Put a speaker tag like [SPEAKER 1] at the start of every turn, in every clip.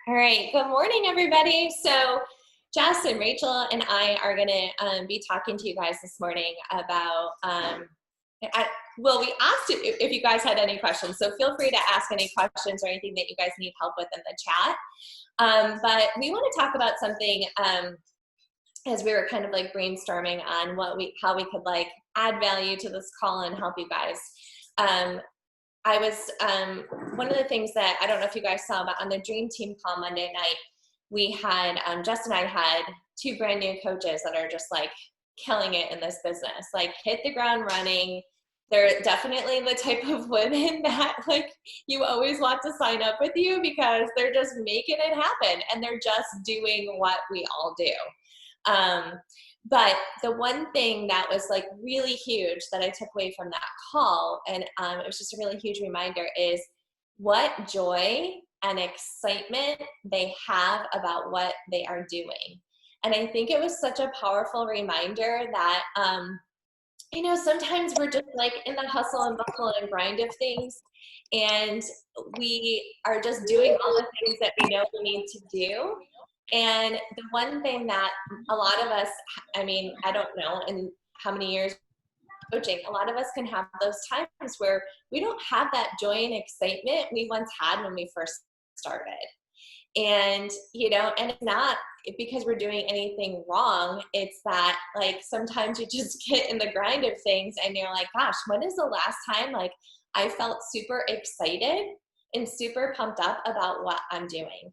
[SPEAKER 1] All right, good morning, everybody. So Jess and Rachel and I are going to be talking to you guys this morning about, we asked if you guys had any questions, so feel free to ask any questions or anything that you guys need help with in the chat. But we want to talk about something as we were kind of like brainstorming on how we could like add value to this call and help you guys. I was, one of the things that, I don't know if you guys saw, but on the Dream Team call Monday night, we had, Jess and I had two brand new coaches that are just like killing it in this business, like hit the ground running. They're definitely the type of women that like you always want to sign up with you because they're just making it happen and they're just doing what we all do. But the one thing that was like really huge that I took away from that call, and it was just a really huge reminder, is what joy and excitement they have about what they are doing. And I think it was such a powerful reminder that, you know, sometimes we're just like in the hustle and bustle and grind of things, and we are just doing all the things that we know we need to do. And the one thing that a lot of us, I mean, I don't know in how many years coaching, a lot of us can have those times where we don't have that joy and excitement we once had when we first started. And, you know, and it's not because we're doing anything wrong. It's that like sometimes you just get in the grind of things and you're like, gosh, when is the last time like I felt super excited and super pumped up about what I'm doing?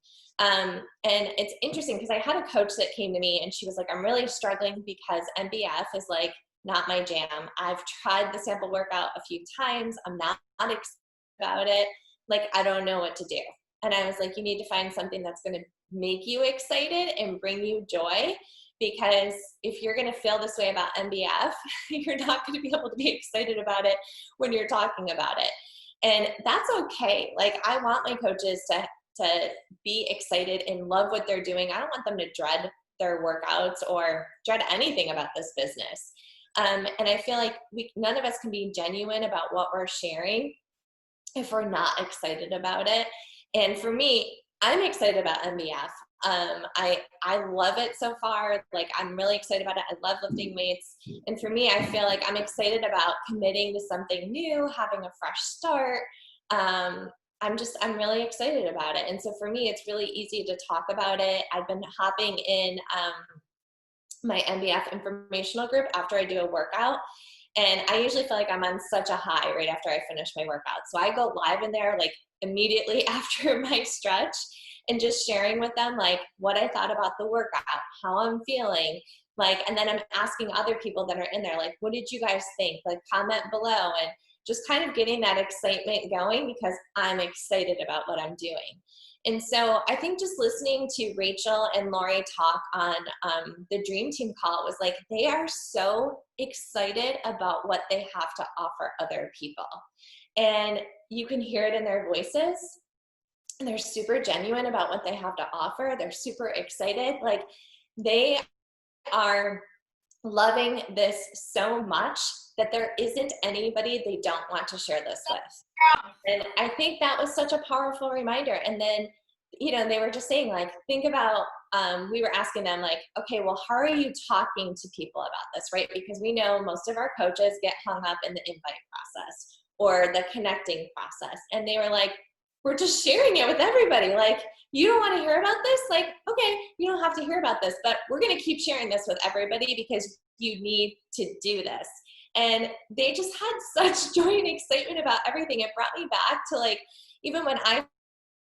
[SPEAKER 1] And it's interesting because I had a coach that came to me and she was like, I'm really struggling because MBF is like not my jam. I've tried the sample workout a few times. I'm not excited about it. Like, I don't know what to do. And I was like, you need to find something that's going to make you excited and bring you joy. Because if you're going to feel this way about MBF, you're not going to be able to be excited about it when you're talking about it. And that's okay. Like, I want my coaches to be excited and love what they're doing. I don't want them to dread their workouts or dread anything about this business. And I feel like none of us can be genuine about what we're sharing if we're not excited about it. And for me, I'm excited about MBF. I love it so far. Like, I'm really excited about it. I love lifting weights. And for me, I feel like I'm excited about committing to something new, having a fresh start. I'm really excited about it. And so for me, it's really easy to talk about it. I've been hopping in my MBF informational group after I do a workout. And I usually feel like I'm on such a high right after I finish my workout. So I go live in there like immediately after my stretch and just sharing with them like what I thought about the workout, how I'm feeling. Like, and then I'm asking other people that are in there, like, what did you guys think? Like, comment below, and just kind of getting that excitement going because I'm excited about what I'm doing. And so I think just listening to Rachel and Lori talk on the Dream Team call was like, they are so excited about what they have to offer other people. And you can hear it in their voices. And they're super genuine about what they have to offer. They're super excited. Like, they are loving this so much that there isn't anybody they don't want to share this with. And I think that was such a powerful reminder. And then, you know, they were just saying, like, think about, we were asking them, like, okay, well, how are you talking to people about this, right? Because we know most of our coaches get hung up in the invite process or the connecting process. And they were like, we're just sharing it with everybody. Like, you don't want to hear about this? Like, okay, you don't have to hear about this, but we're going to keep sharing this with everybody because you need to do this. And they just had such joy and excitement about everything. It brought me back to like, even when I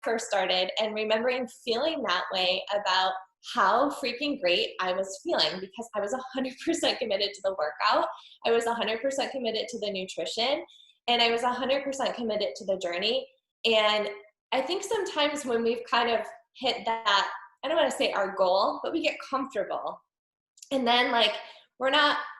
[SPEAKER 1] first started and remembering feeling that way about how freaking great I was feeling because I was 100% committed to the workout. I was 100% committed to the nutrition, and I was 100% committed to the journey. And I think sometimes when we've kind of hit that, I don't want to say our goal, but we get comfortable. And then like,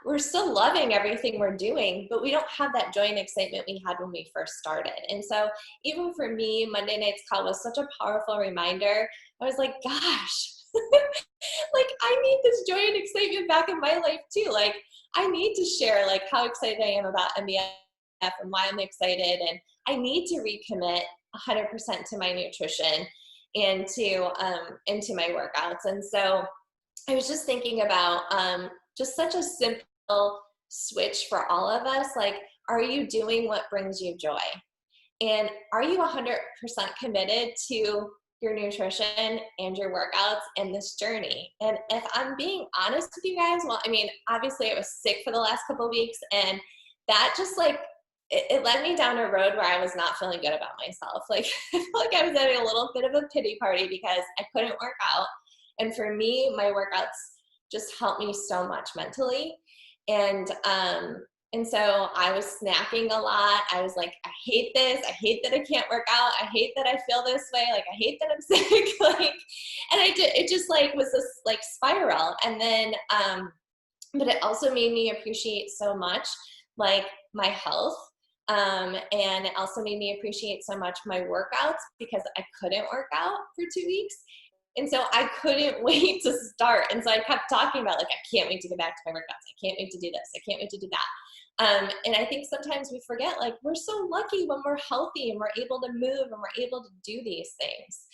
[SPEAKER 1] we're still loving everything we're doing, but we don't have that joy and excitement we had when we first started. And so even for me, Monday night's call was such a powerful reminder. I was like, gosh, like I need this joy and excitement back in my life too. Like, I need to share like how excited I am about MBF and why I'm excited. And I need to recommit 100% to my nutrition. into my workouts. And so I was just thinking about just such a simple switch for all of us. Like, are you doing what brings you joy? And are you 100% committed to your nutrition and your workouts and this journey? And if I'm being honest with you guys, well, I mean, obviously I was sick for the last couple of weeks, and that just like, it led me down a road where I was not feeling good about myself. Like, I felt like I was having a little bit of a pity party because I couldn't work out. And for me, my workouts just helped me so much mentally. And so I was snacking a lot. I was like, I hate this. I hate that I can't work out. I hate that I feel this way. Like, I hate that I'm sick. Like, and it just like was this like spiral. And then, but it also made me appreciate so much like my health. And it also made me appreciate so much my workouts because I couldn't work out for 2 weeks. And so I couldn't wait to start. And so I kept talking about like, I can't wait to get back to my workouts. I can't wait to do this. I can't wait to do that. And I think sometimes we forget, like, we're so lucky when we're healthy and we're able to move and we're able to do these things.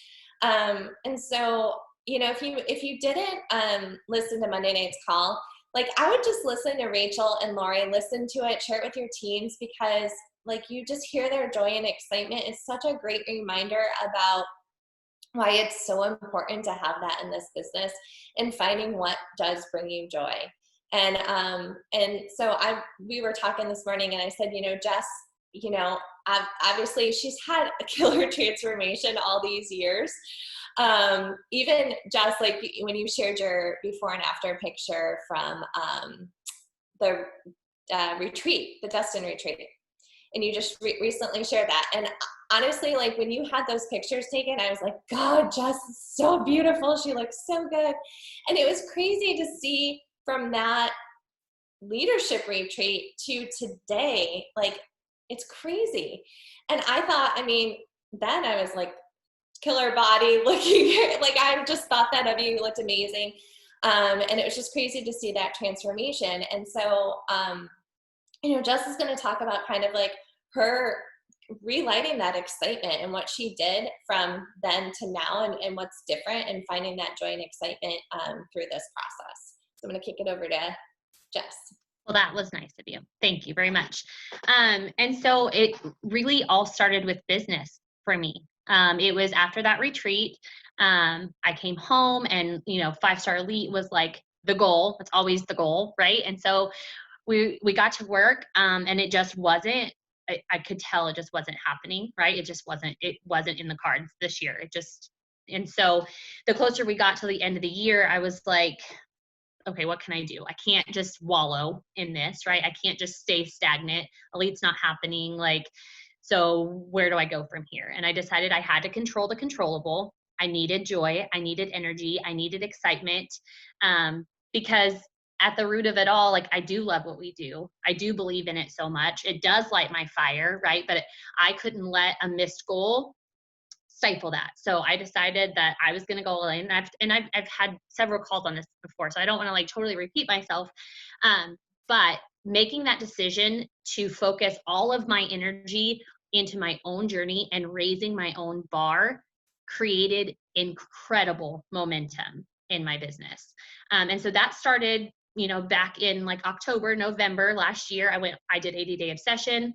[SPEAKER 1] And so, you know, if you didn't listen to Monday night's call, like, I would just listen to Rachel and Lori, listen to it, share it with your teams, because like, you just hear their joy and excitement. It's such a great reminder about why it's so important to have that in this business and finding what does bring you joy. And so we were talking this morning, and I said, you know, Jess, you know, obviously she's had a killer transformation all these years. Even Jess, like when you shared your before and after picture from the retreat, the Destin retreat, and you just recently shared that. And honestly, like when you had those pictures taken, I was like, God, Jess is so beautiful. She looks so good. And it was crazy to see from that leadership retreat to today. Like, it's crazy. And I thought, I mean, then I was like, killer body looking, like, I just thought that of you. You looked amazing. And it was just crazy to see that transformation. And so, you know, Jess is going to talk about kind of like her relighting that excitement and what she did from then to now, and what's different, and finding that joy and excitement through this process. So I'm going to kick it over to Jess.
[SPEAKER 2] Well, that was nice of you. Thank you very much. And so it really all started with business for me. It was after that retreat. I came home, and, you know, 5-star elite was like the goal. It's always the goal, right? And so we got to work, and it just wasn't, I could tell it just wasn't happening, right? It wasn't in the cards this year. And so the closer we got to the end of the year, I was like, okay, what can I do? I can't just wallow in this, right? I can't just stay stagnant. Elite's not happening. Like, so where do I go from here? And I decided I had to control the controllable. I needed joy. I needed energy. I needed excitement. Because at the root of it all, like, I do love what we do. I do believe in it so much. It does light my fire, right? But I couldn't let a missed goal stifle that. So I decided that I was going to go all in. I've had several calls on this before, so I don't want to like totally repeat myself. But making that decision to focus all of my energy into my own journey and raising my own bar created incredible momentum in my business. And so that started, you know, back in like October, November last year. I did 80-day obsession,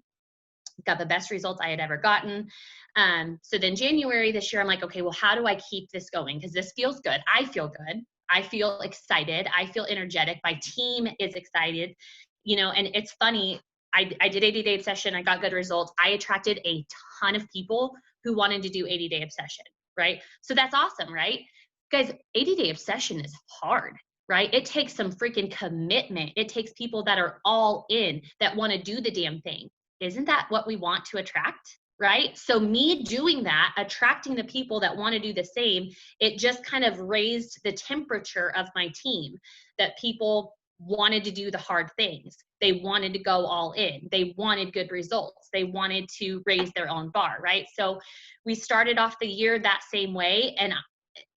[SPEAKER 2] got the best results I had ever gotten. So then January this year, I'm like, okay, well, how do I keep this going? Because this feels good. I feel good. I feel excited. I feel energetic. My team is excited, you know, and it's funny. I did 80-day obsession. I got good results. I attracted a ton of people who wanted to do 80-day obsession, right? So that's awesome, right? Guys, 80-day obsession is hard, right? It takes some freaking commitment. It takes people that are all in, that want to do the damn thing. Isn't that what we want to attract? Right? So me doing that, attracting the people that want to do the same, it just kind of raised the temperature of my team, that people wanted to do the hard things. They wanted to go all in. They wanted good results. They wanted to raise their own bar, right? So we started off the year that same way. And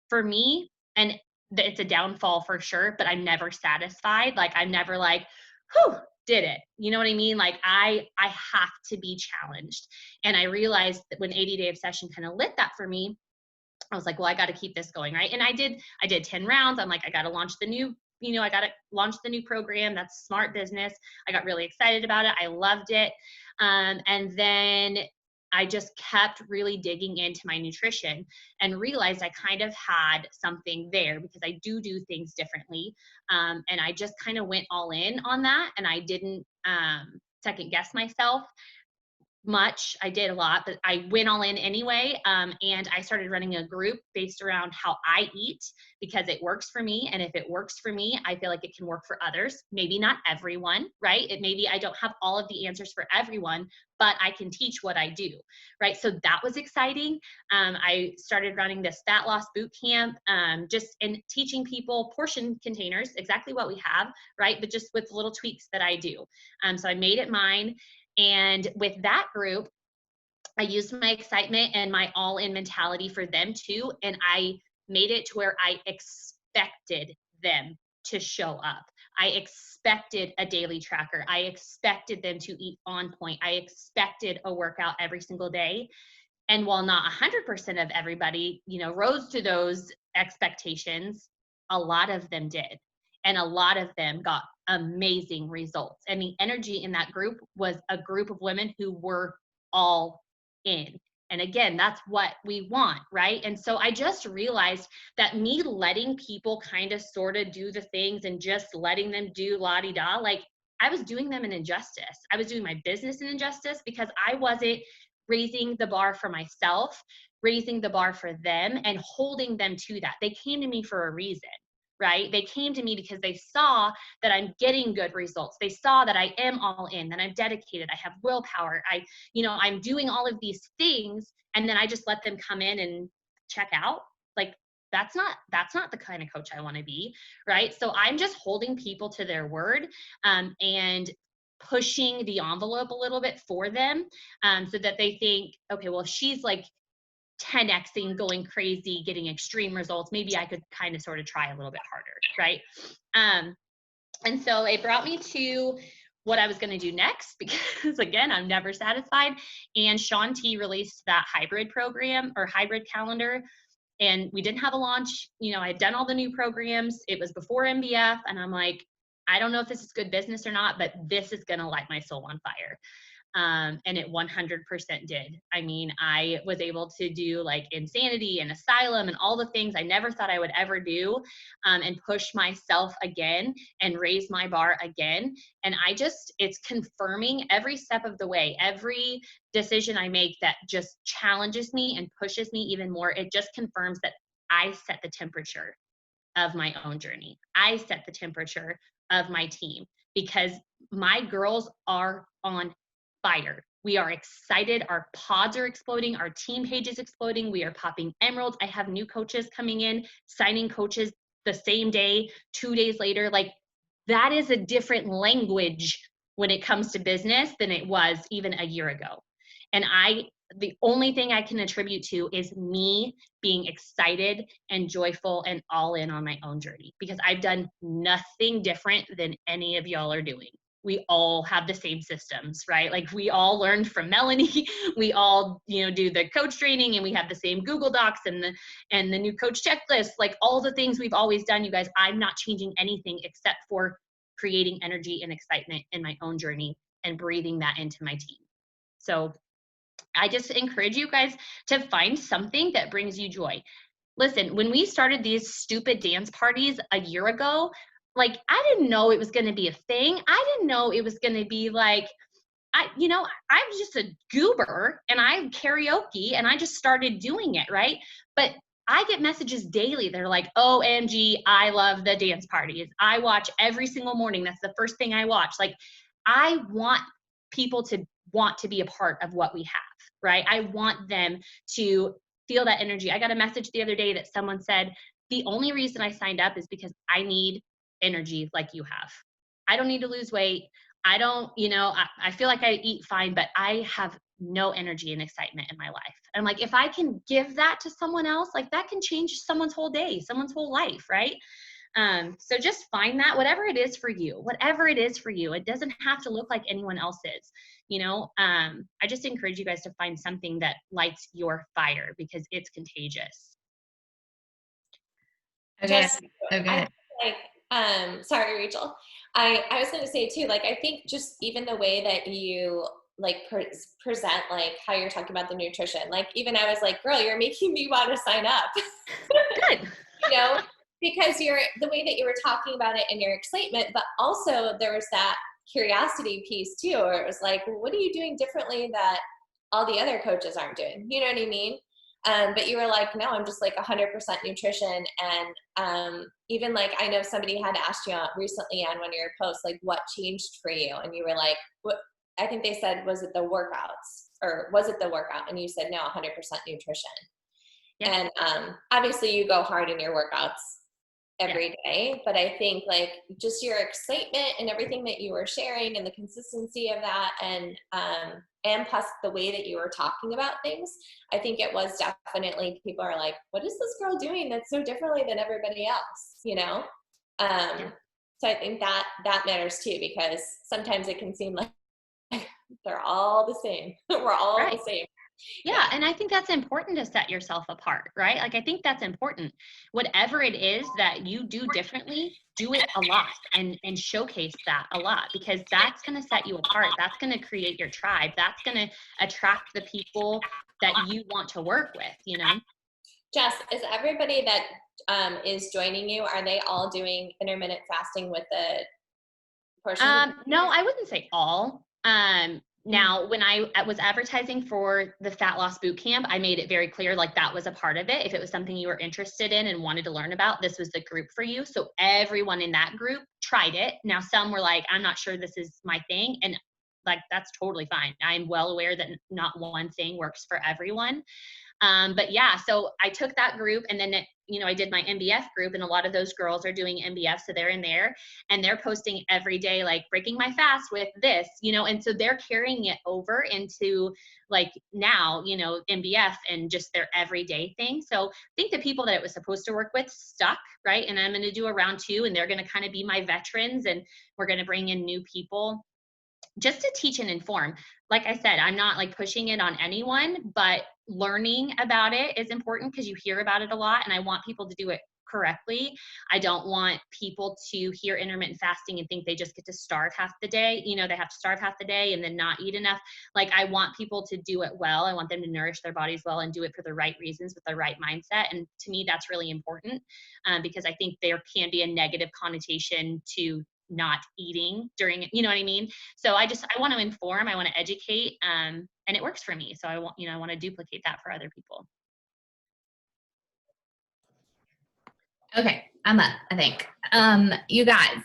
[SPEAKER 2] for me, and it's a downfall for sure, but I'm never satisfied. Like, I'm never like, whew, did it. You know what I mean? Like, I have to be challenged. And I realized that when 80-day obsession kind of lit that for me, I was like, well, I got to keep this going, right? And I did 10 rounds. I'm like, I got to launch the new, I got to launch the new program. That's Smart Business. I got really excited about it. I loved it. And then I just kept really digging into my nutrition and realized I kind of had something there because I do things differently. And I just kind of went all in on that. And I didn't second guess myself much. I did a lot, but I went all in anyway. And I started running a group based around how I eat because it works for me. And if it works for me, I feel like it can work for others. Maybe not everyone, right? Maybe I don't have all of the answers for everyone, but I can teach what I do, right? So that was exciting. I started running this fat loss boot camp, just in teaching people portion containers, exactly what we have, right? But just with little tweaks that I do. So I made it mine. And with that group, I used my excitement and my all-in mentality for them too. And I made it to where I expected them to show up. I expected a daily tracker. I expected them to eat on point. I expected a workout every single day. And while not 100% of everybody, rose to those expectations, a lot of them did. And a lot of them got amazing results. And the energy in that group was a group of women who were all in. And again, that's what we want, right? And so I just realized that me letting people kind of sort of do the things and just letting them do la-di-da, like I was doing them an injustice. I was doing my business an injustice because I wasn't raising the bar for myself, raising the bar for them, and holding them to that. They came to me for a reason, right? They came to me because they saw that I'm getting good results. They saw that I am all in, that I'm dedicated, I have willpower, I'm doing all of these things, and then I just let them come in and check out. Like, that's not the kind of coach I want to be, right? So I'm just holding people to their word, and pushing the envelope a little bit for them, so that they think, okay, well, she's like 10xing, going crazy, getting extreme results. Maybe I could kind of sort of try a little bit harder, right? And so it brought me to what I was going to do next, because again, I'm never satisfied. And Shaun T released that hybrid program or hybrid calendar. And we didn't have a launch. I had done all the new programs. It was before MBF. And I'm like, I don't know if this is good business or not, but this is going to light my soul on fire. And it 100% did. I mean, I was able to do like Insanity and Asylum and all the things I never thought I would ever do, and push myself again and raise my bar again. And it's confirming every step of the way, every decision I make that just challenges me and pushes me even more. It just confirms that I set the temperature of my own journey. I set the temperature of my team because my girls are on fire. We are excited. Our pods are exploding. Our team page is exploding. We are popping emeralds. I have new coaches coming in, signing coaches the same day, 2 days later. Like, that is a different language when it comes to business than it was even a year ago. And the only thing I can attribute to is me being excited and joyful and all in on my own journey, because I've done nothing different than any of y'all are doing. We all have the same systems, right? Like, we all learned from Melanie. We all, do the coach training, and we have the same Google Docs and the new coach checklist, like all the things we've always done, you guys. I'm not changing anything except for creating energy and excitement in my own journey and breathing that into my team. So I just encourage you guys to find something that brings you joy. Listen, when we started these stupid dance parties a year ago, like, I didn't know it was going to be a thing. I didn't know it was going to be like, I'm just a goober and I karaoke and I just started doing it, right? But I get messages daily. They're like, OMG, I love the dance parties. I watch every single morning. That's the first thing I watch. Like, I want people to want to be a part of what we have, right? I want them to feel that energy. I got a message the other day that someone said, the only reason I signed up is because I need energy like you have. I don't need to lose weight. I don't, I feel like I eat fine, but I have no energy and excitement in my life. And like, if I can give that to someone else, like, that can change someone's whole day, someone's whole life, right? So just find that, whatever it is for you, it doesn't have to look like anyone else's, I just encourage you guys to find something that lights your fire, because it's contagious.
[SPEAKER 3] Okay.
[SPEAKER 1] Just, I
[SPEAKER 3] Okay.
[SPEAKER 1] like, sorry, Rachel. I was going to say too, like, I think just even the way that you like present, like how you're talking about the nutrition, like even I was like, girl, you're making me want to sign up,
[SPEAKER 2] Good.
[SPEAKER 1] you know, because you're the way that you were talking about it and your excitement, but also there was that curiosity piece too, where it was like, well, what are you doing differently that all the other coaches aren't doing? You know what I mean? But you were like, no, I'm just like 100% nutrition. And even like, I know somebody had asked you recently on one of your posts, like what changed for you? And you were like, what, I think they said, was it the workouts or was it the workout? And you said, no, 100% nutrition.
[SPEAKER 2] Yes.
[SPEAKER 1] And obviously you go hard in your workouts
[SPEAKER 2] Yes.
[SPEAKER 1] every day, but I think like just your excitement and everything that you were sharing and the consistency of that, and plus the way that you were talking about things, I think it was definitely, people are like, what is this girl doing that's so differently than everybody else, you know?
[SPEAKER 2] Yes.
[SPEAKER 1] So I think that that matters too, because sometimes it can seem like they're all the same. We're all
[SPEAKER 2] Right.
[SPEAKER 1] the same.
[SPEAKER 2] Yeah, and I think that's important to set yourself apart, right? Like I think that's important. Whatever it is that you do differently, do it a lot and showcase that a lot because that's going to set you apart. That's going to create your tribe. That's going to attract the people that you want to work with, you know?
[SPEAKER 1] Jess, is everybody that is joining you, are they all doing intermittent fasting with the portion of the
[SPEAKER 2] No, I wouldn't say all. Now, when I was advertising for the fat loss boot camp, I made it very clear like that was a part of it. If it was something you were interested in and wanted to learn about, this was the group for you. So everyone in that group tried it. Now, some were like, I'm not sure this is my thing. And like, that's totally fine. I'm well aware that not one thing works for everyone. But yeah, so I took that group and then, I did my MBF group and a lot of those girls are doing MBF. So they're in there and they're posting every day, like breaking my fast with this, and so they're carrying it over into like now, MBF and just their everyday thing. So I think the people that it was supposed to work with stuck, right? And I'm going to do a round 2 and they're going to kind of be my veterans and we're going to bring in new people just to teach and inform. Like I said, I'm not like pushing it on anyone, but learning about it is important because you hear about it a lot and I want people to do it correctly. I don't want people to hear intermittent fasting and think they just get to starve half the day. They have to starve half the day and then not eat enough. Like I want people to do it well. I want them to nourish their bodies well and do it for the right reasons with the right mindset. And to me, that's really important because I think there can be a negative connotation to not eating during, you know what I mean? So I want to inform, I want to educate, and it works for me. So I want to duplicate that for other people.
[SPEAKER 3] Okay, I'm up, I think. You guys,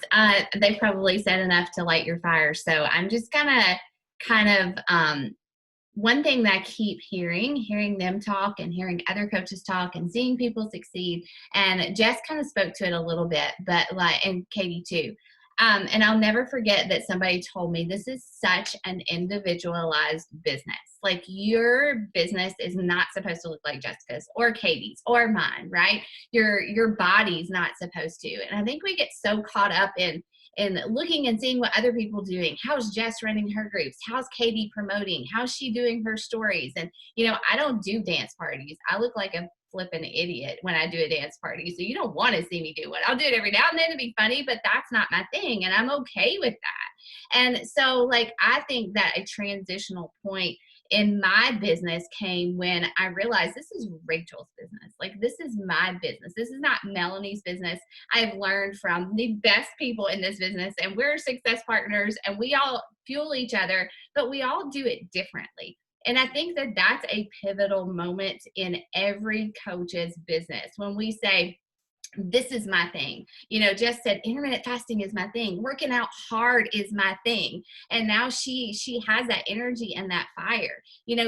[SPEAKER 3] they probably said enough to light your fire. So I'm just gonna kind of, one thing that I keep hearing them talk and hearing other coaches talk and seeing people succeed. And Jess kind of spoke to it a little bit, but and Katie too. And I'll never forget that somebody told me this is such an individualized business. Like your business is not supposed to look like Jessica's or Katie's or mine, right? Your body's not supposed to. And I think we get so caught up in looking and seeing what other people doing. How's Jess running her groups? How's Katie promoting? How's she doing her stories? And I don't do dance parties. I look like a flipping idiot when I do a dance party. So you don't want to see me do it. I'll do it every now and then to be funny, but that's not my thing. And I'm okay with that. And so like, I think that a transitional point in my business came when I realized this is Rachel's business. Like this is my business. This is not Melanie's business. I've learned from the best people in this business and we're success partners and we all fuel each other, but we all do it differently. And I think that that's a pivotal moment in every coach's business when we say, this is my thing. Jess said intermittent fasting is my thing. Working out hard is my thing. And now she has that energy and that fire.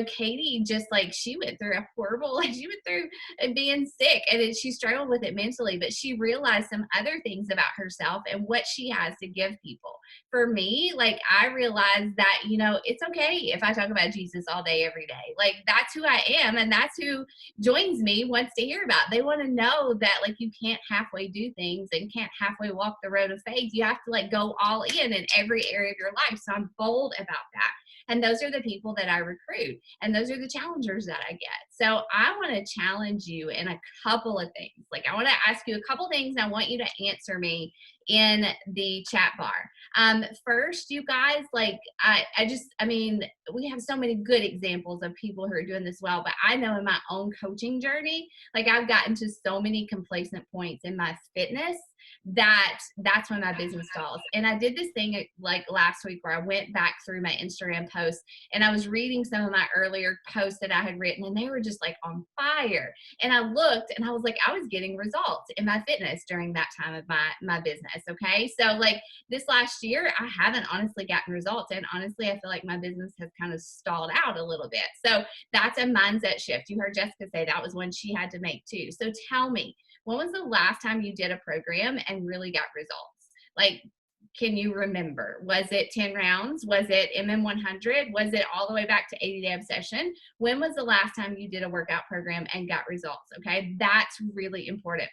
[SPEAKER 3] Katie just like she went through a horrible, she went through being sick and she struggled with it mentally, but she realized some other things about herself and what she has to give people. for me, like, I realized that, you know, it's okay if I talk about Jesus all day, every day. Like, that's who I am, and that's who joins me wants to hear about. They want to know that, like, you can't halfway do things and can't halfway walk the road of faith. You have to, like, go all in every area of your life. So I'm bold about that. And those are the people that I recruit, and those are the challengers that I get. So I want to challenge you in a couple of things. Like, I want to ask you a couple things, and I want you to answer me in the chat bar. First, you guys, like, I mean, we have so many good examples of people who are doing this well, but I know in my own coaching journey, like, I've gotten to so many complacent points in my fitness that's when my business stalls. And I did this thing like last week where I went back through my Instagram posts, and I was reading some of my earlier posts that I had written, and they were just like on fire. And I looked and I was like, I was getting results in my fitness during that time of my business. Okay. So, like, this last year, I haven't honestly gotten results. And honestly, I feel like my business has kind of stalled out a little bit. So that's a mindset shift. You heard Jessica say that was one she had to make too. So tell me, when was the last time you did a program and really got results? Like, can you remember? Was it 10 rounds? Was it MM100? Was it all the way back to 80-day obsession? When was the last time you did a workout program and got results? Okay, that's really important.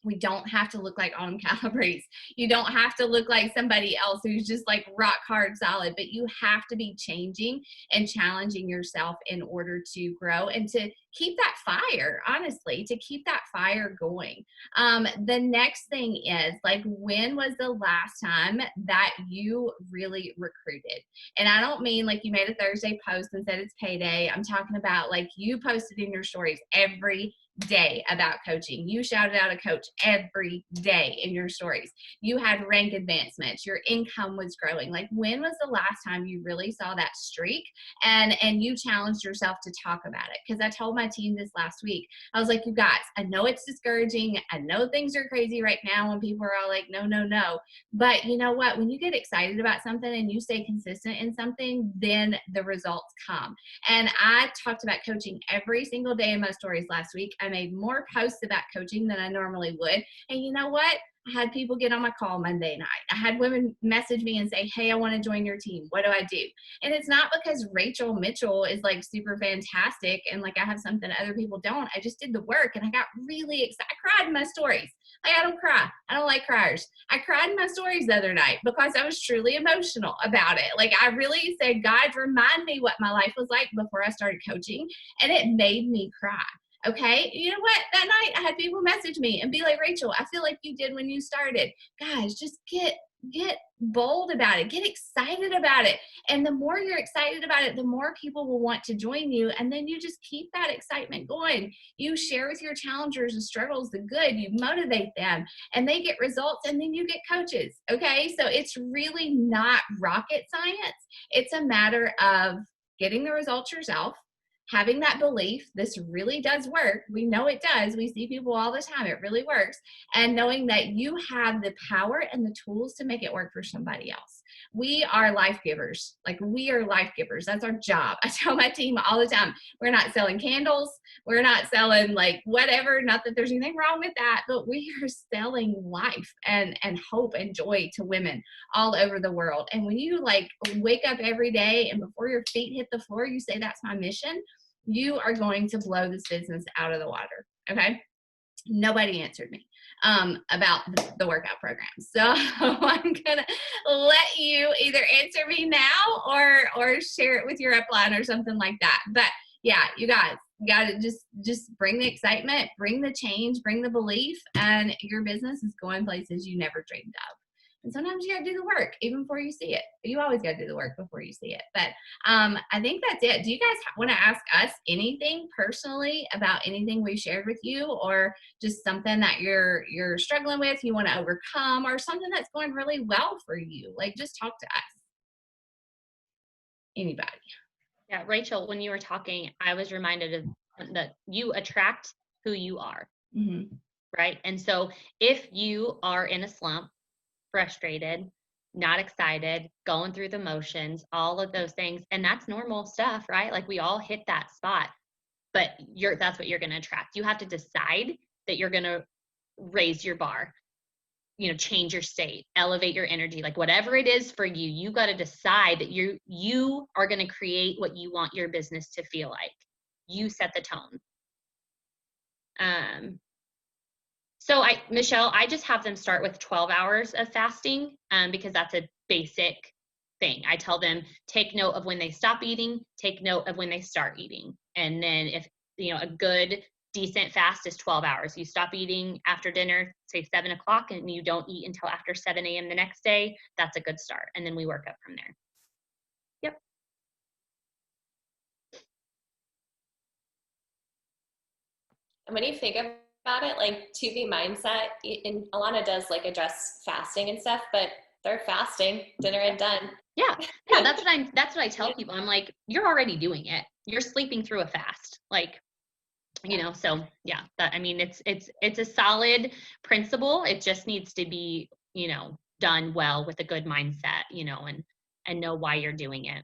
[SPEAKER 3] We don't have to look like Autumn Calabrese. You don't have to look like somebody else who's just like rock hard solid, but you have to be changing and challenging yourself in order to grow and to keep that fire, honestly, to keep that fire going. The next thing is, like, when was the last time that you really recruited? And I don't mean like you made a Thursday post and said it's payday. I'm talking about like you posted in your stories every day about coaching. You shouted out a coach every day in your stories. You had rank advancements. Your income was growing. Like, when was the last time you really saw that streak and you challenged yourself to talk about it? Because I told my team this last week. I was like, you guys, I know it's discouraging. I know things are crazy right now when people are all like, no, no, no. But you know what? When you get excited about something and you stay consistent in something, then the results come. And I talked about coaching every single day in my stories last week. I made more posts about coaching than I normally would. And you know what? I had people get on my call Monday night. I had women message me and say, hey, I want to join your team. What do I do? And it's not because Rachel Mitchell is like super fantastic and like I have something other people don't. I just did the work and I got really excited. I cried in my stories. Like, I don't cry. I don't like criers. I cried in my stories the other night because I was truly emotional about it. Like, I really said, God, remind me what my life was like before I started coaching. And it made me cry. Okay. You know what? That night I had people message me and be like, Rachel, I feel like you did when you started. Guys, just get bold about it. Get excited about it. And the more you're excited about it, the more people will want to join you. And then you just keep that excitement going. You share with your challengers the struggles, the good, you motivate them and they get results and then you get coaches. Okay. So it's really not rocket science. It's a matter of getting the results yourself, having that belief, this really does work. We know it does. We see people all the time. It really works. And knowing that you have the power and the tools to make it work for somebody else. We are life givers. Like, we are life givers. That's our job. I tell my team all the time, we're not selling candles. We're not selling like whatever. Not that there's anything wrong with that, but we are selling life and hope and joy to women all over the world. And when you like wake up every day and before your feet hit the floor, you say, that's my mission, you are going to blow this business out of the water. Okay. Nobody answered me about the workout program. So I'm going to let you either answer me now or share it with your upline or something like that. But yeah, you guys got to just bring the excitement, bring the change, bring the belief, and your business is going places you never dreamed of. And sometimes you got to do the work even before you see it. You always got to do the work before you see it. But I think that's it. Do you guys want to ask us anything personally about anything we shared with you, or just something that you're struggling with, you want to overcome, or something that's going really well for you? Like, just talk to us. Anybody?
[SPEAKER 2] Yeah, Rachel, when you were talking, I was reminded of that you attract who you are, right? And so if you are in a slump, frustrated, not excited, going through the motions, all of those things. And that's normal stuff, right? Like, we all hit that spot, but that's what you're going to attract. You have to decide that you're going to raise your bar. change your state, elevate your energy, like whatever it is for you, you got to decide that you are going to create what you want your business to feel like. You set the tone. So Michelle, I just have them start with 12 hours of fasting, because that's a basic thing. I tell them, take note of when they stop eating, take note of when they start eating. And then if, a good decent fast is 12 hours. You stop eating after dinner, say 7 o'clock, and you don't eat until after 7 a.m. the next day, that's a good start. And then we work up from there. Yep.
[SPEAKER 1] And when you think about it, like 2B Mindset, and Alana does like address fasting and stuff, but they're fasting, dinner and done.
[SPEAKER 2] Yeah, that's what I tell people. I'm like, you're already doing it. You're sleeping through a fast. Like, so yeah, it's a solid principle. It just needs to be, done well with a good mindset, and know why you're doing it.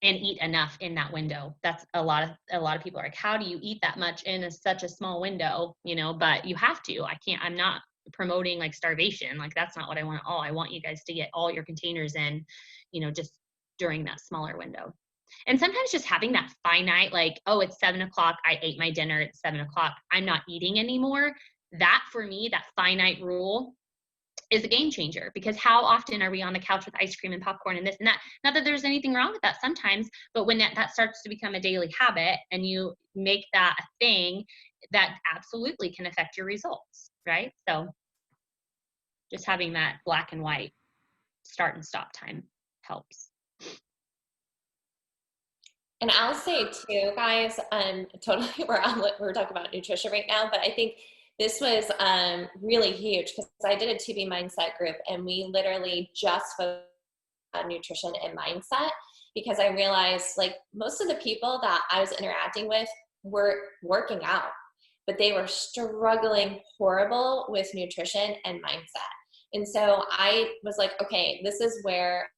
[SPEAKER 2] And eat enough in that window. That's a lot of people are like, how do you eat that much in such a small window? But you have to. I'm not promoting like starvation. Like that's not what I want at all. I want you guys to get all your containers in, just during that smaller window. And sometimes just having that finite, like, oh, it's 7 o'clock. I ate my dinner at 7 o'clock. I'm not eating anymore. That for me, that finite rule is a game changer, because how often are we on the couch with ice cream and popcorn and this and that? Not that there's anything wrong with that sometimes, but when that starts to become a daily habit and you make that a thing, that absolutely can affect your results, right? So just having that black and white start and stop time helps.
[SPEAKER 1] And I'll say too, guys, totally we're talking about nutrition right now, but I think this was really huge because I did a 2B Mindset group and we literally just focused on nutrition and mindset, because I realized like most of the people that I was interacting with were working out, but they were struggling horrible with nutrition and mindset. And so I was like, okay, this is where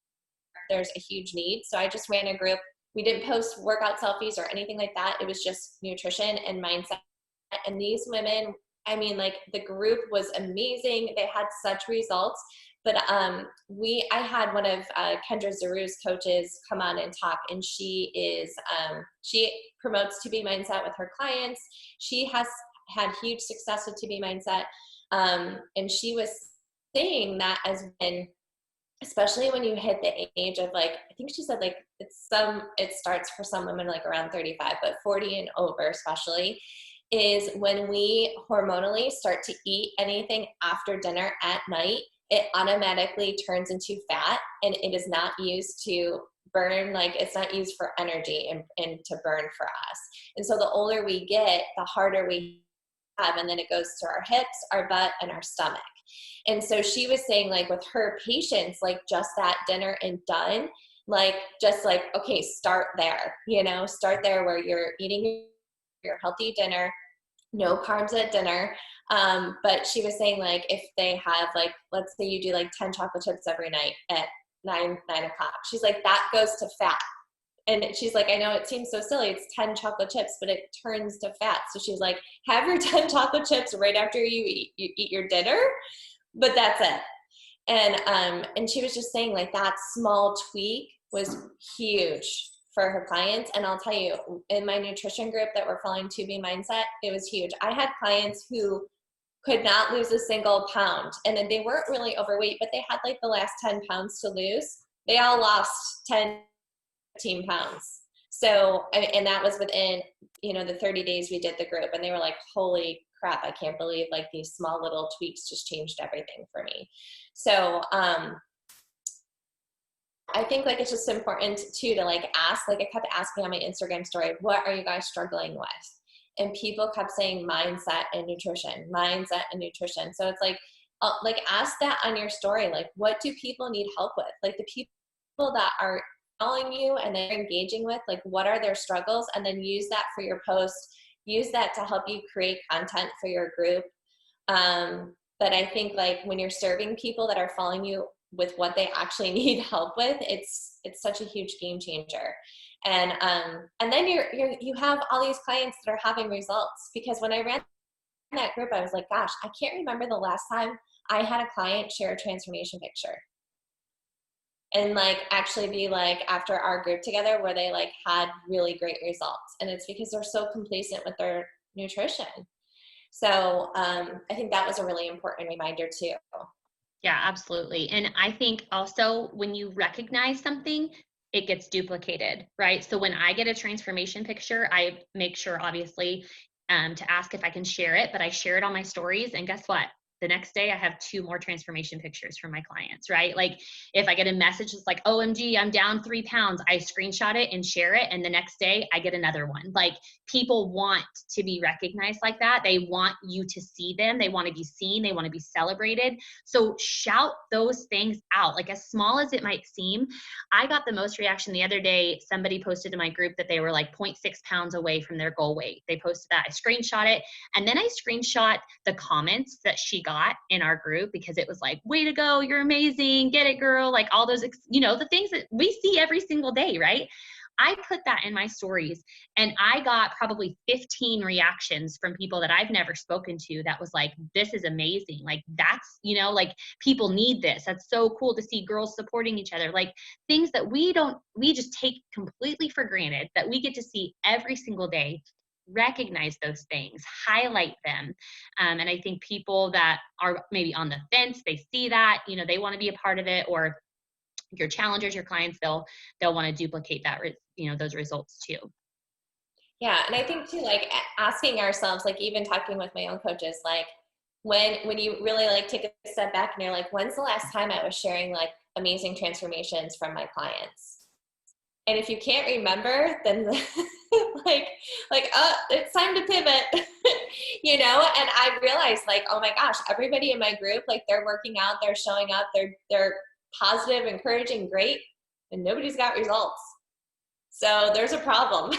[SPEAKER 1] there's a huge need. So I just ran a group. We didn't post workout selfies or anything like that. It was just nutrition and mindset. And these women, like the group was amazing. They had such results. But I had one of Kendra Zaru's coaches come on and talk, and she promotes 2B Mindset with her clients. She has had huge success with 2B Mindset. And she was saying that especially when you hit the age of like, I think she said like it starts for some women like around 35, but 40 and over especially, is when we hormonally start to eat anything after dinner at night, it automatically turns into fat, and it is not used to burn, like it's not used for energy and to burn for us. And so the older we get, the harder we have, and then it goes to our hips, our butt, and our stomach. And so she was saying like with her patients, like just that dinner and done, like just like, okay, start there, start there where you're eating your healthy dinner, no carbs at dinner. But she was saying like if they have like, let's say you do like 10 chocolate chips every night at 9 o'clock, she's like, that goes to fat. And she's like, I know it seems so silly, it's 10 chocolate chips, but it turns to fat. So she's like, have your 10 chocolate chips right after you eat your dinner, but that's it. And she was just saying like that small tweak was huge for her clients. And I'll tell you, in my nutrition group that were following 2B Mindset, it was huge. I had clients who could not lose a single pound, and then they weren't really overweight, but they had like the last 10 pounds to lose. They all lost 10, 15 pounds. So, and that was within, the 30 days we did the group, and they were like, holy crap, I can't believe like these small little tweaks just changed everything for me. So, I think like it's just important too to like ask, like I kept asking on my Instagram story, what are you guys struggling with? And people kept saying mindset and nutrition. So it's like ask that on your story. Like, what do people need help with? Like the people that are following you and they're engaging with, like, what are their struggles? And then use that for your post. Use that to help you create content for your group. But I think like when you're serving people that are following you with what they actually need help with, it's such a huge game changer. And then you have all these clients that are having results, because when I ran that group, I was like, gosh, I can't remember the last time I had a client share a transformation picture. And like actually be like after our group together where they like had really great results. And it's because they're so complacent with their nutrition. So I think that was a really important reminder too.
[SPEAKER 2] Yeah, absolutely. And I think also when you recognize something, it gets duplicated, right? So when I get a transformation picture, I make sure obviously to ask if I can share it, but I share it on my stories. And guess what? The next day I have 2 more transformation pictures from my clients, right? Like if I get a message that's like, OMG, I'm down 3 pounds, I screenshot it and share it. And the next day I get another one. Like people want to be recognized like that. They want you to see them. They want to be seen. They want to be celebrated. So shout those things out. Like as small as it might seem, I got the most reaction the other day. Somebody posted in my group that they were like 0.6 pounds away from their goal weight. They posted that. I screenshot it. And then I screenshot the comments that she got in our group because it was like, way to go. You're amazing. Get it, girl. Like all those, the things that we see every single day, right? I put that in my stories and I got probably 15 reactions from people that I've never spoken to that was like, this is amazing. Like that's, like people need this. That's so cool to see girls supporting each other. Like things that we just take completely for granted that we get to see every single day. Recognize those things, highlight them. And I think people that are maybe on the fence, they see that, they want to be a part of it, or your challengers, your clients, they'll want to duplicate that, those results too.
[SPEAKER 1] Yeah. And I think too, like asking ourselves, like even talking with my own coaches, like when you really like take a step back and you're like, when's the last time I was sharing like amazing transformations from my clients? And if you can't remember, then oh, it's time to pivot, And I realized like, oh my gosh, everybody in my group, like they're working out, they're showing up, they're positive, encouraging, great, and nobody's got results. So there's a problem,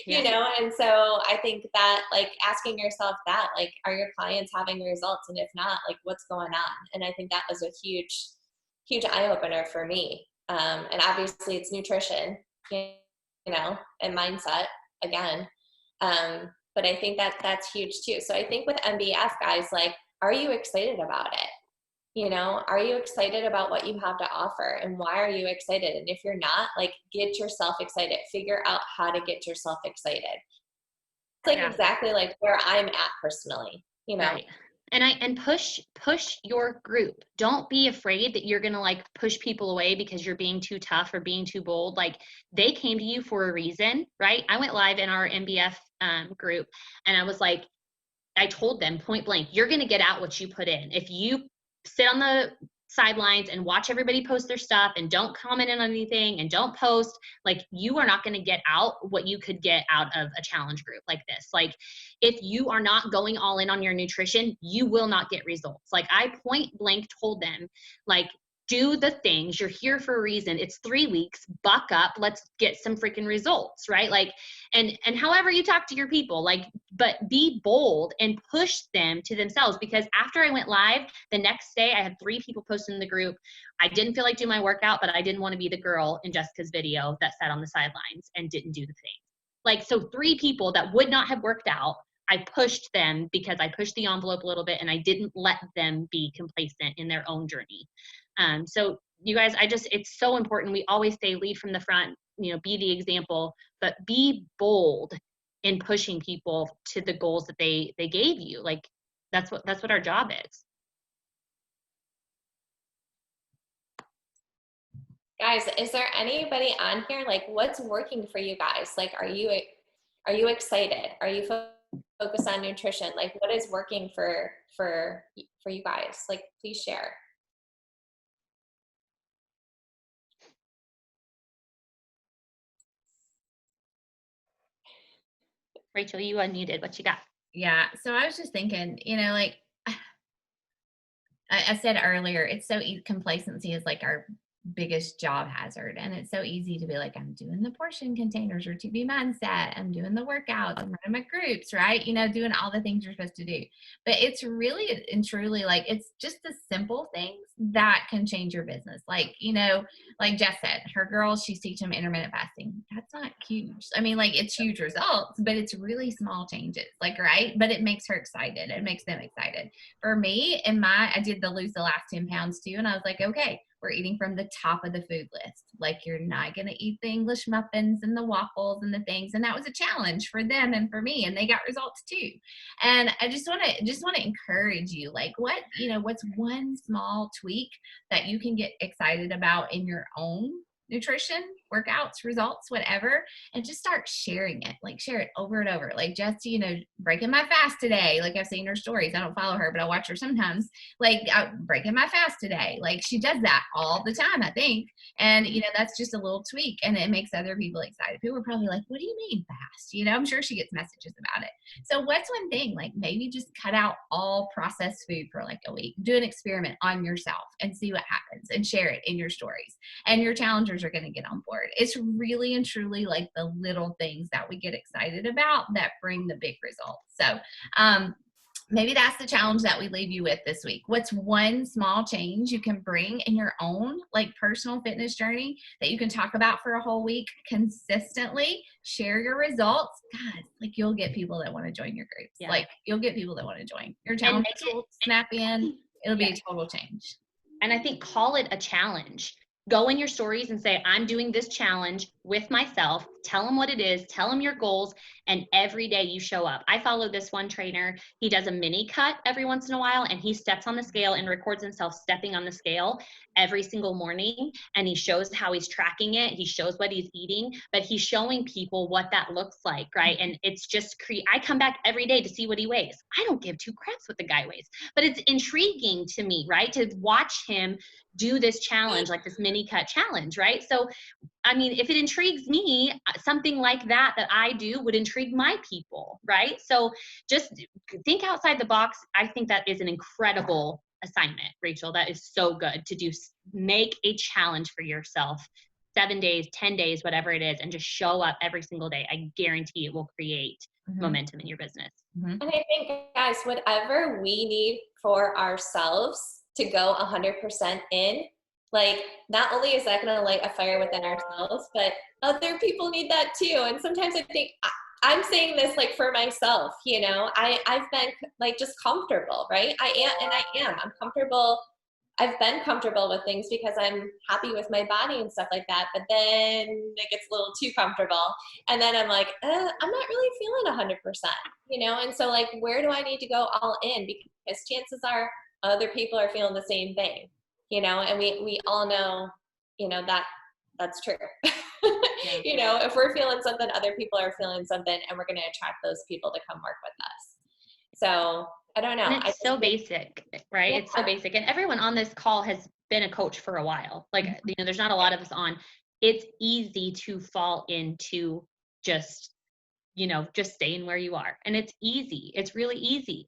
[SPEAKER 2] Yeah.
[SPEAKER 1] And so I think that like asking yourself that, like, are your clients having results? And if not, like what's going on? And I think that was a huge, huge eye opener for me. And obviously it's nutrition, and mindset again. But I think that that's huge too. So I think with MBF, guys, like, are you excited about it? Are you excited about what you have to offer, and why are you excited? And if you're not, like, get yourself excited, figure out how to get yourself excited. It's like exactly like where I'm at personally,
[SPEAKER 2] Right. And push your group. Don't be afraid that you're going to like push people away because you're being too tough or being too bold. Like they came to you for a reason, right? I went live in our MBF group and I was like, I told them point blank, you're going to get out what you put in. If you sit on the sidelines and watch everybody post their stuff and don't comment on anything and don't post, like you are not going to get out what you could get out of a challenge group like this. Like if you are not going all in on your nutrition, you will not get results. Like I point blank told them, like, do the things. You're here for a reason. It's 3 weeks. Buck up. Let's get some freaking results, right? Like, and however you talk to your people, like, but be bold and push them to themselves. Because after I went live, the next day I had 3 people posting in the group. I didn't feel like doing my workout, but I didn't want to be the girl in Jessica's video that sat on the sidelines and didn't do the thing. Like, so 3 people that would not have worked out, I pushed them because I pushed the envelope a little bit and I didn't let them be complacent in their own journey. So you guys, it's so important. We always say lead from the front, be the example, but be bold in pushing people to the goals that they gave you. Like that's what our job is.
[SPEAKER 1] Guys, is there anybody on here, like what's working for you guys? Like, are you excited? Are you focused on nutrition? Like what is working for you guys? Like, please share.
[SPEAKER 2] Rachel, you unmuted. What you got?
[SPEAKER 3] Yeah. So I was just thinking, like I said earlier, it's so complacency is like our biggest job hazard. And it's so easy to be like, I'm doing the portion containers or TB mindset. I'm doing the workouts. I'm running my groups, right? Doing all the things you're supposed to do. But it's really and truly like, it's just the simple things that can change your business. Like, like Jess said, her girls, she's teaching them intermittent fasting. That's not huge. I mean, like it's huge results, but it's really small changes, like, right? But it makes her excited. It makes them excited. For me, I did the lose the last 10 pounds too. And I was like, okay, we're eating from the top of the food list. Like you're not going to eat the English muffins and the waffles and the things. And that was a challenge for them and for me. And they got results too. And I just want to encourage you, like what's one small tweak that you can get excited about in your own nutrition, workouts, results, whatever, and just start sharing it. Like share it over and over. Like just, breaking my fast today. Like I've seen her stories. I don't follow her, but I watch her sometimes. Like breaking my fast today. Like she does that all the time, I think. And, that's just a little tweak and it makes other people excited. People are probably like, what do you mean fast? I'm sure she gets messages about it. So what's one thing? Like maybe just cut out all processed food for like a week. Do an experiment on yourself and see what happens and share it in your stories. And your challengers are going to get on board. It's really and truly like the little things that we get excited about that bring the big results. So maybe that's the challenge that we leave you with this week. What's one small change you can bring in your own like personal fitness journey that you can talk about for a whole week consistently? Share your results. God, like you'll get people that want to join your groups. Yeah. Like you'll get people that want to join. Your challenge will snap in. It'll be a total change.
[SPEAKER 2] And I think call it a challenge. Go in your stories and say, I'm doing this challenge with myself. Tell them what it is. Tell them your goals. And every day you show up. I follow this one trainer. He does a mini cut every once in a while and he steps on the scale and records himself stepping on the scale every single morning. And he shows how he's tracking it. He shows what he's eating, but he's showing people what that looks like, right? And it's just I come back every day to see what he weighs. I don't give two craps what the guy weighs, but it's intriguing to me, right? To watch him do this challenge, like this mini cut challenge, right? So, I mean, if it intrigues me, something like that I do would intrigue my people, right? So just think outside the box. I think that is an incredible assignment, Rachel. That is so good to do. Make a challenge for yourself, 7 days, 10 days, whatever it is, and just show up every single day. I guarantee it will create momentum in your business.
[SPEAKER 1] And I think, guys, whatever we need for ourselves to go 100% in, like not only is that going to light a fire within ourselves, but other people need that too. And sometimes I think I'm saying this like for myself, I've been like just comfortable, right? I'm comfortable. I've been comfortable with things because I'm happy with my body and stuff like that. But then it gets a little too comfortable. And then I'm like, I'm not really feeling 100%, And so like, where do I need to go all in? Because chances are other people are feeling the same thing, and we all know, that's true. If we're feeling something, other people are feeling something, and we're going to attract those people to come work with us. So I don't know.
[SPEAKER 2] And it's so basic, right? Yeah. It's so basic. And everyone on this call has been a coach for a while. Like, there's not a lot of us on. It's easy to fall into just staying where you are. And it's easy. It's really easy.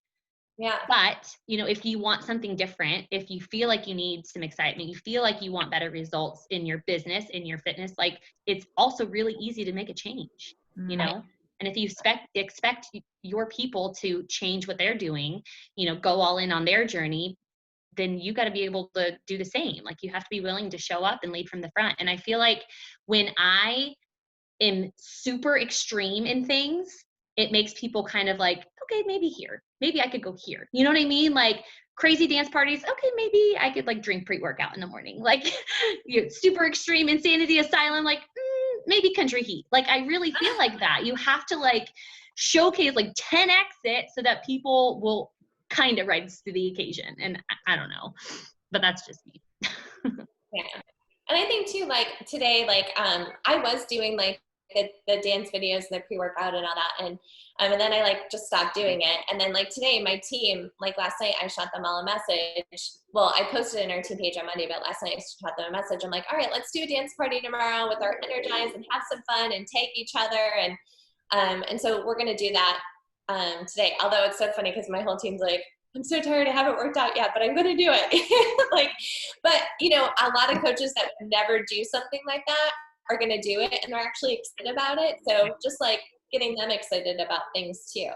[SPEAKER 1] Yeah.
[SPEAKER 2] But, if you want something different, if you feel like you need some excitement, you feel like you want better results in your business, in your fitness, like it's also really easy to make a change, And if you expect your people to change what they're doing, go all in on their journey, then you got to be able to do the same. Like you have to be willing to show up and lead from the front. And I feel like when I am super extreme in things, it makes people kind of like, okay, maybe I could go here. You know what I mean? Like crazy dance parties. Okay, maybe I could like drink pre-workout in the morning. Like super extreme insanity asylum. Like maybe country heat. Like I really feel like that. You have to like showcase like 10x it so that people will kind of rise to the occasion. And I don't know, but that's just me.
[SPEAKER 1] Yeah. And I think too, like today, like I was doing like the dance videos and the pre-workout and all that. And then I like just stopped doing it. And then like today, my team, like last night, I shot them all a message. Well, I posted in our team page on Monday, but last night I shot them a message. I'm like, all right, let's do a dance party tomorrow with our Energize and have some fun and take each other. And so we're going to do that today. Although it's so funny because my whole team's like, I'm so tired, I haven't worked out yet, but I'm gonna do it. Like, but you know, a lot of coaches that would never do something like that are gonna do it, and they're actually excited about it. So just like getting them excited about things too,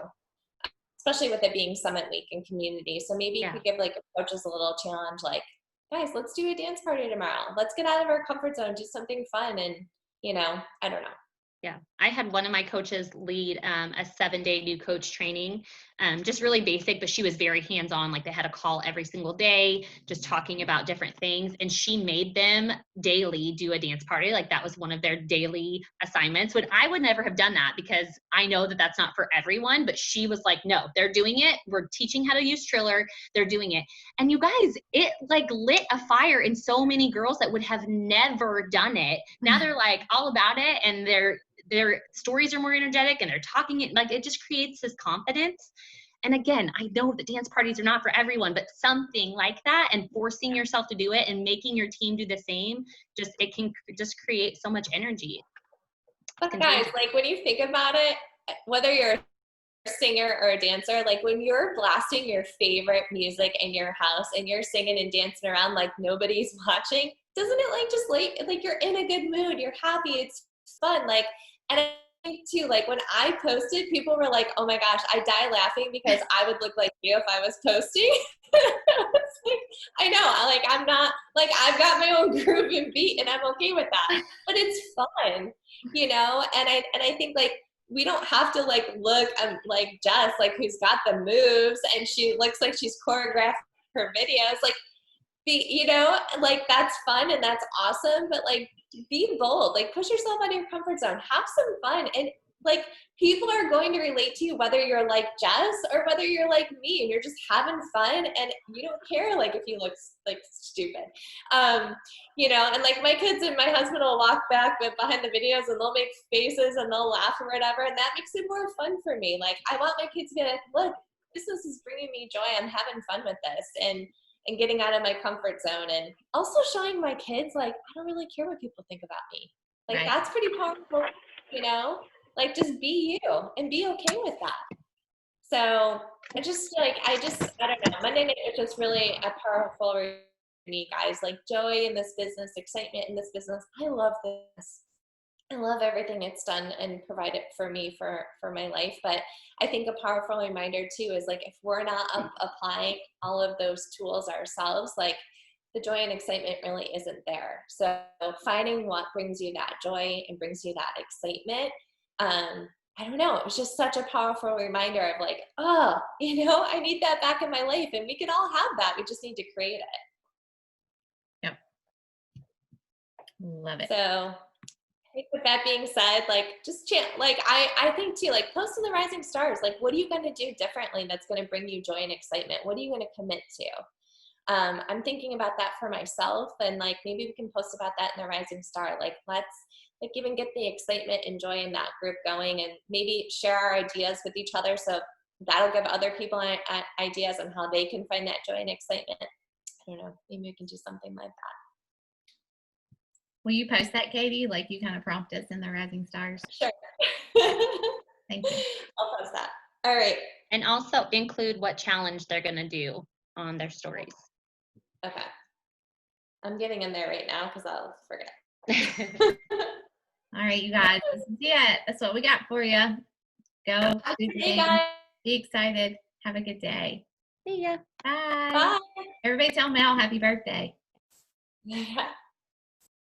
[SPEAKER 1] especially with it being Summit Week and community. So maybe you
[SPEAKER 2] Yeah.
[SPEAKER 1] could give like coaches a little challenge, like, guys, let's do a dance party tomorrow. Let's get out of our comfort zone, do something fun, and you know, I don't know.
[SPEAKER 2] Yeah, I had one of my coaches lead a 7-day new coach training, just really basic, but she was very hands-on. Like they had a call every single day, just talking about different things. And she made them daily do a dance party. Like that was one of their daily assignments. When I would never have done that because I know that that's not for everyone, but she was like, no, they're doing it. We're teaching how to use Triller. They're doing it. And you guys, it like lit a fire in so many girls that would have never done it. Now they're like all about it, and their stories are more energetic, and they're talking it like it just creates this confidence. And again, I know that dance parties are not for everyone, but something like that and forcing yourself to do it and making your team do the same, it can just create so much energy.
[SPEAKER 1] But guys, like when you think about it, whether you're a singer or a dancer, like when you're blasting your favorite music in your house and you're singing and dancing around like nobody's watching, doesn't it like just like you're in a good mood, you're happy, it's fun. Like, and I think too, like when I posted, people were like, oh my gosh, I die laughing because I would look like you if I was posting. Like, I know, like I'm not, like I've got my own groove and beat and I'm okay with that, but it's fun, you know? And I think like, we don't have to like look like Jess, like who's got the moves and she looks like she's choreographed her videos. Like, you know, like that's fun and that's awesome, but like be bold, like push yourself out of your comfort zone, have some fun, and like people are going to relate to you whether you're like Jess or whether you're like me and you're just having fun and you don't care like if you look like stupid. You know, and like my kids and my husband will walk back behind the videos and they'll make faces and they'll laugh or whatever, and that makes it more fun for me. Like I want my kids to be like, look, this is bringing me joy, I'm having fun with this, and getting out of my comfort zone, and also showing my kids like I don't really care what people think about me. Like
[SPEAKER 3] Right.
[SPEAKER 1] that's pretty powerful, you know? Like just be you and be okay with that. So I don't know. Monday night was just really a powerful for me, guys. Like joy in this business, excitement in this business. I love this. I love everything it's done and provided for me for my life. But I think a powerful reminder too is like if we're not applying all of those tools ourselves, like the joy and excitement really isn't there. So finding what brings you that joy and brings you that excitement. I don't know. It was just such a powerful reminder of like, oh, you know, I need that back in my life, and we can all have that. We just need to create it.
[SPEAKER 3] Yep. Love it.
[SPEAKER 1] So with that being said, like just like I think too, like post in the Rising Stars, like what are you going to do differently that's going to bring you joy and excitement? What are you going to commit to? I'm thinking about that for myself, and like maybe we can post about that in the Rising Star. Like let's like even get the excitement and joy in that group going, and maybe share our ideas with each other. So that'll give other people ideas on how they can find that joy and excitement. I don't know. Maybe we can do something like that.
[SPEAKER 3] Will you post that, Katie? Like you kind of prompt us in the Rising Stars.
[SPEAKER 1] Sure.
[SPEAKER 3] Thank you.
[SPEAKER 1] I'll post that. All right.
[SPEAKER 2] And also include what challenge they're going to do on their stories.
[SPEAKER 1] Okay. I'm getting in there right now because I'll forget.
[SPEAKER 3] All right, you guys. This is it. That's what we got for you. Go. Do the
[SPEAKER 1] Hey
[SPEAKER 3] thing.
[SPEAKER 1] guys.
[SPEAKER 3] Be excited. Have a good day.
[SPEAKER 2] See ya.
[SPEAKER 3] Bye.
[SPEAKER 1] Bye.
[SPEAKER 3] Everybody tell Mel happy birthday.
[SPEAKER 1] Yeah.